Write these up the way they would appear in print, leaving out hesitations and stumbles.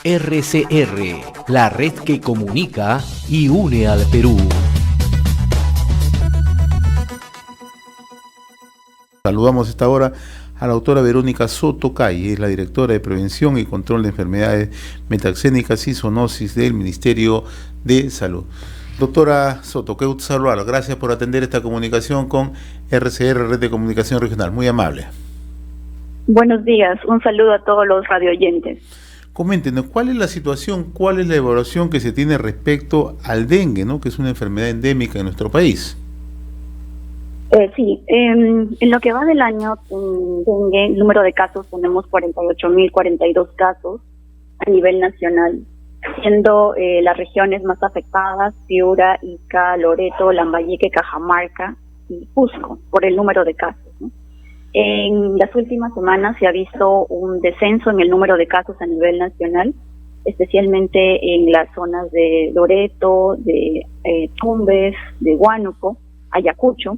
RCR, la red que comunica y une al Perú. Saludamos a esta hora a la doctora Verónica Soto Calle, es la directora de Prevención y Control de Enfermedades Metaxénicas y Zoonosis del Ministerio de Salud. Doctora Soto, qué gusto saludarla. Gracias por atender esta comunicación con RCR, Red de Comunicación Regional. Muy amable. Buenos días, un saludo a todos los radioyentes. Coméntenos, ¿cuál es la situación, cuál es la evaluación que se tiene respecto al dengue, ¿no?, que es una enfermedad endémica en nuestro país? Sí, en lo que va del año, dengue, el número de casos, tenemos 48.042 casos a nivel nacional, siendo las regiones más afectadas, Piura, Ica, Loreto, Lambayeque, Cajamarca y Cusco, por el número de casos, ¿no? En las últimas semanas se ha visto un descenso en el número de casos a nivel nacional, especialmente en las zonas de Loreto, de Tumbes, de Huánuco, Ayacucho.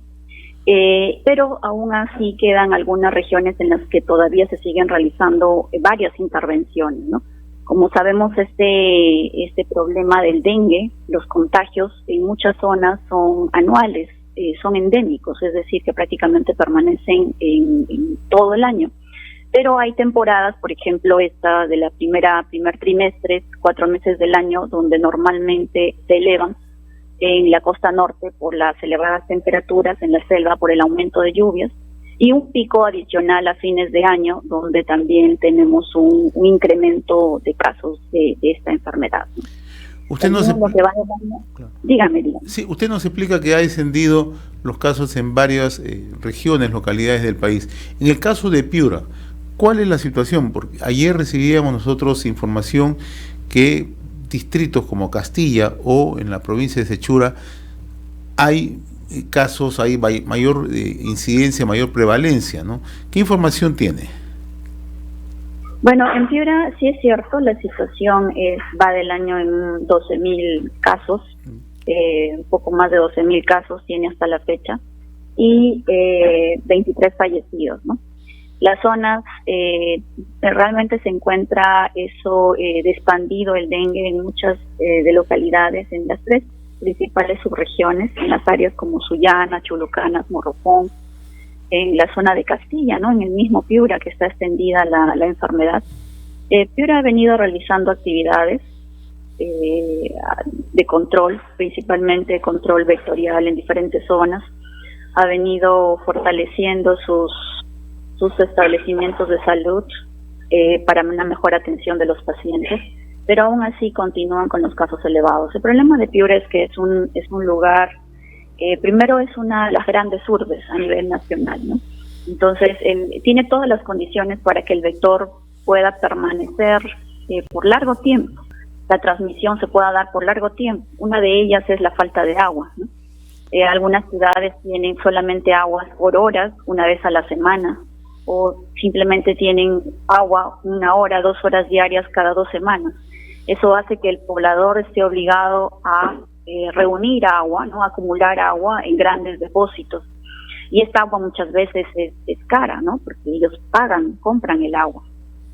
Pero aún así quedan algunas regiones en las que todavía se siguen realizando varias intervenciones, ¿no? Como sabemos, este problema del dengue, los contagios en muchas zonas son anuales, son endémicos, es decir, que prácticamente permanecen en todo el año. Pero hay temporadas, por ejemplo, esta de la primer trimestre, 4 meses del año, donde normalmente se elevan en la costa norte por las elevadas temperaturas, en la selva por el aumento de lluvias, y un pico adicional a fines de año, donde también tenemos un incremento de casos de esta enfermedad. Usted nos Dígame. Sí, usted nos explica que ha descendido los casos en varias regiones, localidades del país. En el caso de Piura, ¿cuál es la situación? Porque ayer recibíamos nosotros información que distritos como Castilla o en la provincia de Sechura hay casos, hay mayor incidencia, mayor prevalencia, ¿no? ¿Qué información tiene? Bueno, en Piura sí es cierto, la situación va del año en 12.000 casos, un poco más de 12.000 casos tiene hasta la fecha, y 23 fallecidos, ¿no? Las zonas, realmente se encuentra eso de expandido el dengue en muchas de localidades, en las 3 principales subregiones, en las áreas como Sullana, Chulucanas, Morropón, en la zona de Castilla, ¿no?, en el mismo Piura, que está extendida la enfermedad. Piura ha venido realizando actividades de control, principalmente control vectorial en diferentes zonas, ha venido fortaleciendo sus establecimientos de salud para una mejor atención de los pacientes, pero aún así continúan con los casos elevados. El problema de Piura es que es un lugar, primero es una de las grandes urbes a nivel nacional, ¿no? Entonces tiene todas las condiciones para que el vector pueda permanecer por largo tiempo, la transmisión se pueda dar por largo tiempo. Una de ellas es la falta de agua, ¿no? Algunas ciudades tienen solamente aguas por horas, una vez a la semana, o simplemente tienen agua 1 hora, 2 horas diarias cada 2 semanas. Eso hace que el poblador esté obligado a reunir agua, ¿no?, acumular agua en grandes depósitos. Y esta agua muchas veces es cara, ¿no?, porque ellos compran el agua.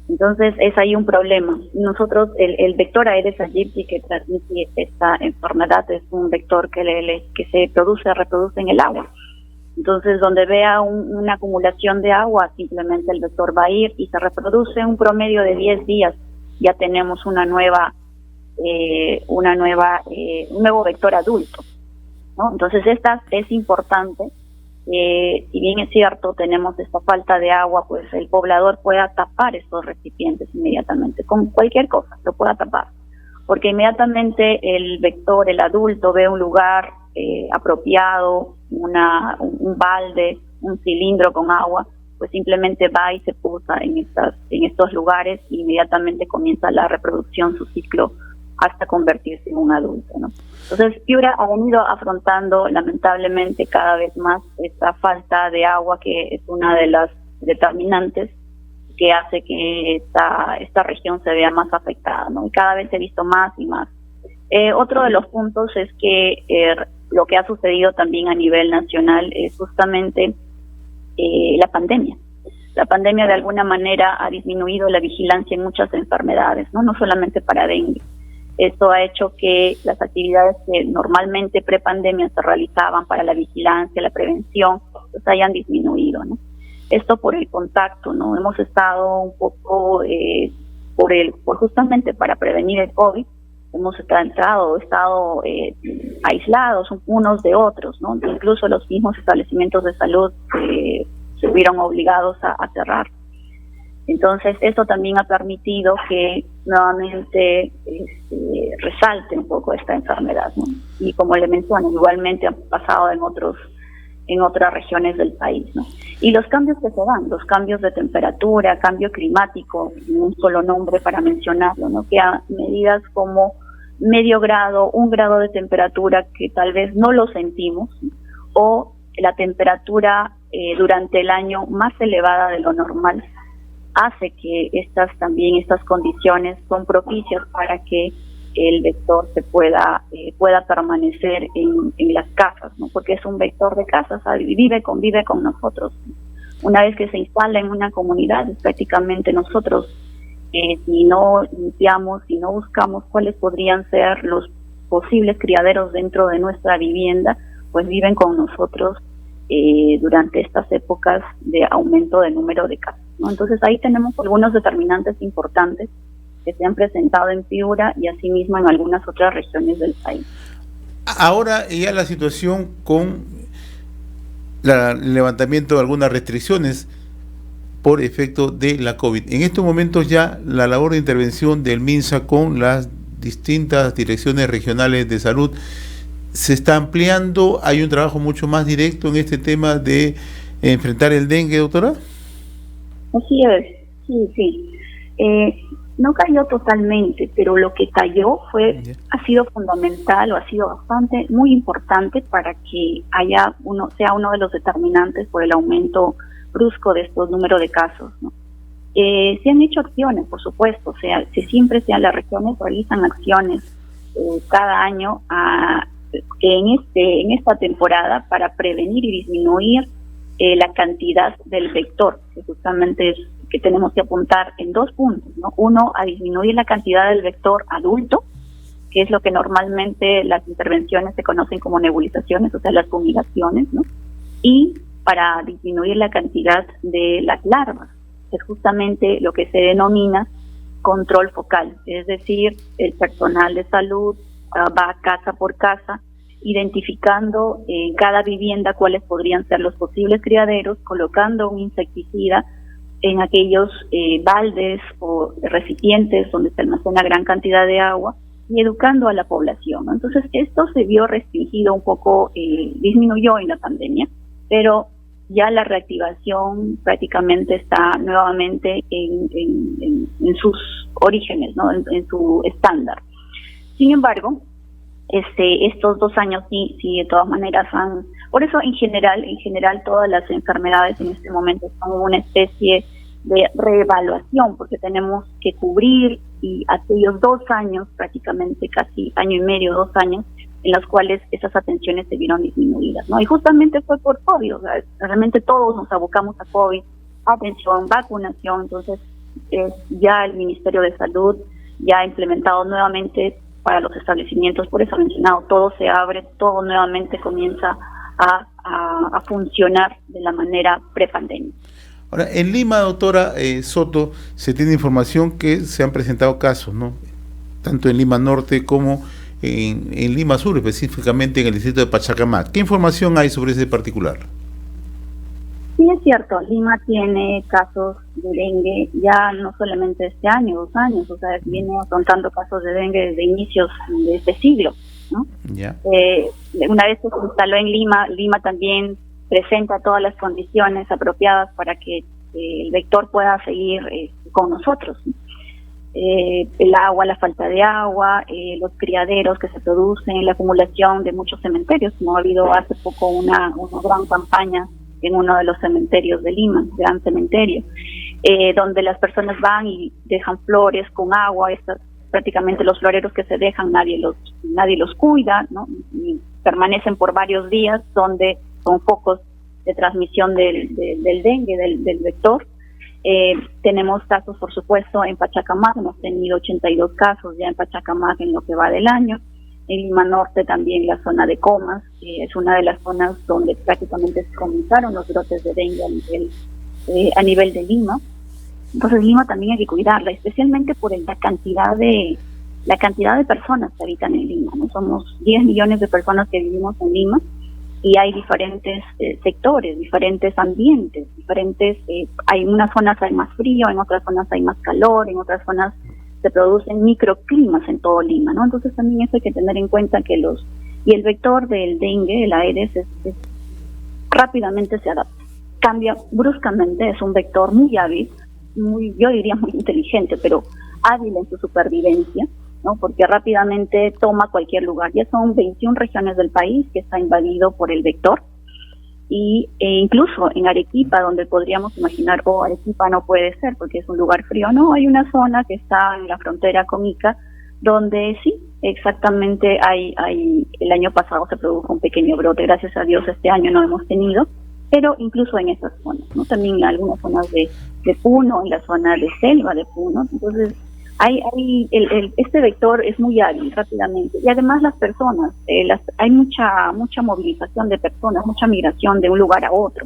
Entonces es ahí un problema. Nosotros, el vector Aedes aegypti que transmite esta enfermedad es un vector que se reproduce en el agua. Entonces, donde vea una acumulación de agua, simplemente el vector va a ir y se reproduce en un promedio de 10 días. Ya tenemos un nuevo vector adulto, ¿no? Entonces, esta es importante. Si bien es cierto, tenemos esta falta de agua, pues el poblador pueda tapar estos recipientes inmediatamente, con cualquier cosa, lo pueda tapar. Porque inmediatamente el vector, el adulto, ve un lugar apropiado, un balde, un cilindro con agua, pues simplemente va y se posa en estos lugares e inmediatamente comienza la reproducción, su ciclo, hasta convertirse en un adulto, ¿no? Entonces, Piura ha venido afrontando lamentablemente cada vez más esta falta de agua, que es una de las determinantes que hace que esta región se vea más afectada, ¿no? Y cada vez he visto más y más. Otro de los puntos es que lo que ha sucedido también a nivel nacional es justamente la pandemia. La pandemia de alguna manera ha disminuido la vigilancia en muchas enfermedades, no solamente para dengue. Esto ha hecho que las actividades que normalmente prepandemia se realizaban para la vigilancia, la prevención, pues hayan disminuido, ¿no? Esto por el contacto, ¿no? Hemos estado un poco por justamente para prevenir el COVID, hemos estado aislados unos de otros, ¿no? Incluso los mismos establecimientos de salud se vieron obligados a cerrar. Entonces, eso también ha permitido que nuevamente resalte un poco esta enfermedad, ¿no? Y como le menciono, igualmente ha pasado en otras regiones del país, ¿no? Y los cambios que se dan, los cambios de temperatura, cambio climático, un solo nombre para mencionarlo, ¿no? Que a medidas como medio grado, 1 grado de temperatura que tal vez no lo sentimos, o la temperatura durante el año más elevada de lo normal, hace que estas condiciones son propicias para que el vector se pueda permanecer en las casas, ¿no? Porque es un vector de casas, convive con nosotros. Una vez que se instala en una comunidad, prácticamente nosotros, si no limpiamos, si no buscamos cuáles podrían ser los posibles criaderos dentro de nuestra vivienda, pues viven con nosotros durante estas épocas de aumento del número de casos, ¿no? Entonces ahí tenemos algunos determinantes importantes que se han presentado en Piura y asimismo en algunas otras regiones del país. Ahora ya la situación con el levantamiento de algunas restricciones por efecto de la COVID. En estos momentos ya la labor de intervención del MINSA con las distintas direcciones regionales de salud se está ampliando. ¿Hay un trabajo mucho más directo en este tema de enfrentar el dengue, doctora? Así es, sí. No cayó totalmente, pero lo que cayó ha sido fundamental o ha sido muy importante para que sea uno de los determinantes por el aumento brusco de estos números de casos, ¿no? Se han hecho acciones, por supuesto, las regiones realizan acciones cada año en esta temporada para prevenir y disminuir la cantidad del vector, que justamente es que tenemos que apuntar en 2 puntos, ¿no? Uno, a disminuir la cantidad del vector adulto, que es lo que normalmente las intervenciones se conocen como nebulizaciones, o sea, las fumigaciones, ¿no? Y para disminuir la cantidad de las larvas, que es justamente lo que se denomina control focal, es decir, el personal de salud va casa por casa, identificando en cada vivienda cuáles podrían ser los posibles criaderos, colocando un insecticida en aquellos baldes o recipientes donde se almacena gran cantidad de agua y educando a la población, ¿no? Entonces, esto se vio restringido un poco, disminuyó en la pandemia, pero ya la reactivación prácticamente está nuevamente en sus orígenes, ¿no? En su estándar. Sin embargo, estos 2 años sí de todas maneras por eso en general todas las enfermedades en este momento son una especie de reevaluación, porque tenemos que cubrir y aquellos 2 años, prácticamente casi año y medio, 2 años, en los cuales esas atenciones se vieron disminuidas, ¿no? Y justamente fue por COVID, o sea, realmente todos nos abocamos a COVID, atención, vacunación. Entonces ya el Ministerio de Salud ya ha implementado nuevamente para los establecimientos, por eso he mencionado, todo se abre, todo nuevamente comienza a funcionar de la manera prepandemia. Ahora, en Lima, doctora Soto, se tiene información que se han presentado casos, ¿no? Tanto en Lima Norte como en Lima Sur, específicamente en el distrito de Pachacamac. ¿Qué información hay sobre ese particular? Sí, es cierto, Lima tiene casos de dengue ya no solamente este año, 2 años, o sea, viene afrontando casos de dengue desde inicios de este siglo, ¿no? Ya. Una vez que se instaló en Lima también presenta todas las condiciones apropiadas para que el vector pueda seguir con nosotros, ¿no? El agua, la falta de agua, los criaderos que se producen, la acumulación de muchos cementerios, como ha habido hace poco una gran campaña en uno de los cementerios de Lima, gran cementerio, donde las personas van y dejan flores con agua. Prácticamente los floreros que se dejan nadie los cuida, ¿no? Y permanecen por varios días, donde son focos de transmisión del dengue, del vector. Tenemos casos, por supuesto, en Pachacamac, hemos tenido 82 casos ya en Pachacamac en lo que va del año. En Lima Norte también la zona de Comas, es una de las zonas donde prácticamente se comenzaron los brotes de dengue a nivel de Lima. Entonces Lima también hay que cuidarla, especialmente por la cantidad de personas que habitan en Lima, ¿no? Somos 10 millones de personas que vivimos en Lima y hay diferentes sectores, diferentes ambientes, hay unas zonas hay más frío, en otras zonas hay más calor, en otras zonas se producen microclimas en todo Lima, ¿no? Entonces también eso hay que tener en cuenta que el vector del dengue, el Aedes, rápidamente se adapta, cambia bruscamente, es un vector muy hábil, yo diría muy inteligente, pero hábil en su supervivencia, ¿no? Porque rápidamente toma cualquier lugar. Ya son 21 regiones del país que está invadido por el vector e incluso en Arequipa, donde podríamos imaginar, Arequipa no puede ser porque es un lugar frío, no, hay una zona que está en la frontera con Ica, donde sí, exactamente el año pasado se produjo un pequeño brote, gracias a Dios este año no hemos tenido, pero incluso en esas zonas, ¿no? También en algunas zonas de Puno, en la zona de selva de Puno, entonces este vector es muy hábil rápidamente y además las personas, hay mucha movilización de personas, mucha migración de un lugar a otro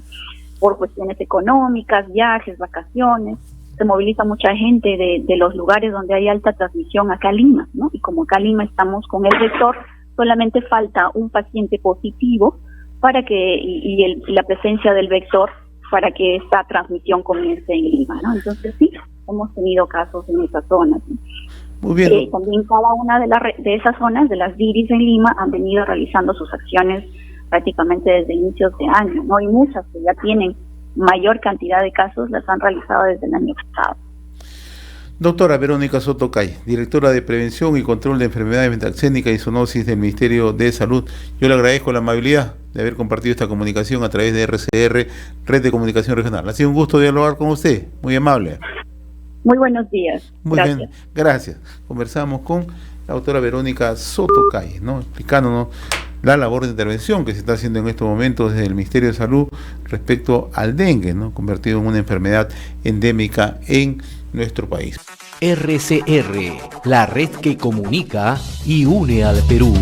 por cuestiones económicas, viajes, vacaciones, se moviliza mucha gente de los lugares donde hay alta transmisión acá a Lima, ¿no? Y como acá a Lima estamos con el vector, solamente falta un paciente positivo para que la presencia del vector para que esta transmisión comience en Lima, ¿no? Entonces sí, hemos tenido casos en esas zonas, ¿no? Muy bien. También cada una de esas zonas, de las DIRIs en Lima, han venido realizando sus acciones prácticamente desde inicios de año, ¿no? Y muchas que ya tienen mayor cantidad de casos las han realizado desde el año pasado. Doctora Verónica Soto Cay, directora de Prevención y Control de Enfermedades Metaxénicas y Zoonosis del Ministerio de Salud. Yo le agradezco la amabilidad de haber compartido esta comunicación a través de RCR, Red de Comunicación Regional. Ha sido un gusto dialogar con usted, muy amable. Muy buenos días. Muy gracias. bien, gracias. Conversamos con la doctora Verónica Soto Cay, ¿no? Explicándonos la labor de intervención que se está haciendo en estos momentos desde el Ministerio de Salud respecto al dengue, ¿no? Convertido en una enfermedad endémica en nuestro país. RCR, la red que comunica y une al Perú.